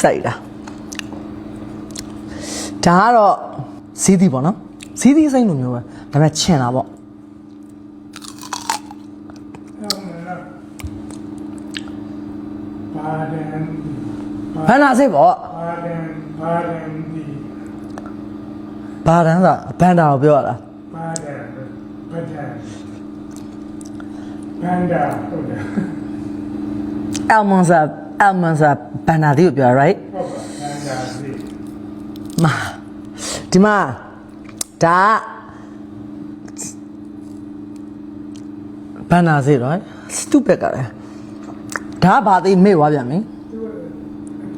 စိုက်တာဒါကတော့စီးသီးပေါ့နော်စီးသီးစိမ့်လိုမျိုးပဲဒါပေမဲ့ချင်တာပေါ့ဘာနာစိတ်ပေါ့ဘာဒန်သာဘန်ဒါကိုပြောရလားဘန်ဒါဟုတ်တယ်အယ်မွန်ဆာဘန်ဒါဒီကိုပြောရ right ဘန်ဒါဒီမာဒီမှာဒါဘန်ဒါစီတော့ stupid ကလည်းဒါဘာသိမေ့သွားပြန်ပြီ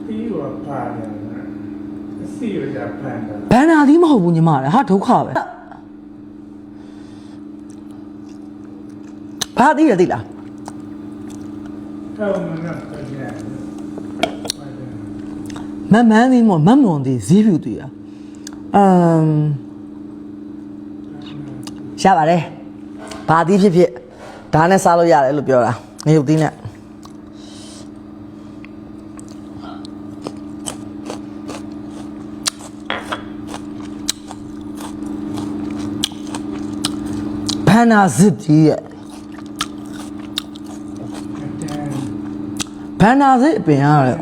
တီးရောပါတယ်အစီရကြဘန်ဒါဒီမဟုတ်ဘူးညီမလည်းဟာဒုက္ခပဲဘာသိရသိလားမမန်းဒီမမမွန်ဒီဈေးပြူတူရရပါတယ်ဘာသီးဖြစ်ဖြစ်ဒါနဲ့စားလို့ရတယ်လို့ပြောတာငရုတ်သီးနဲ့ဘန်နာဇစ်ကြီးရဲ့ဘန်နာဇစ်အပင်ရတယ်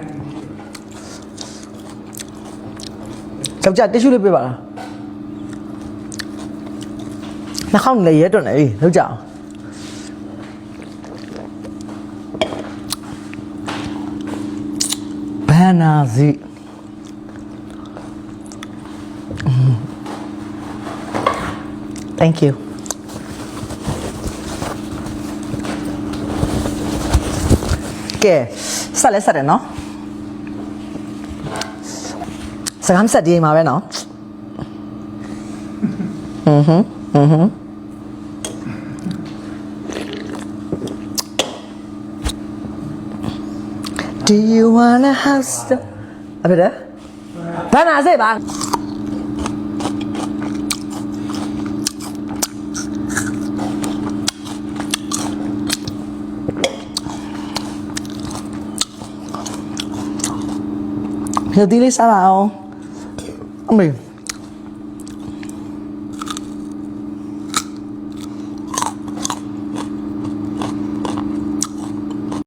ကြောက်ကြတစ်ရှူလေးပြပါလားနှာခေါင်းလည်းရဲတွန်းနေပြီလောက်ကြအောင်ဘန်နာဇစ်thank youကဲဆက်လက်ဆက်တယ်နော်စကားမဆက်ဒီမှာပဲနော်Do you wanna house the အဖေတဲ့ဘာနာစေပါHealthy လေးစားပါအောင်အမေ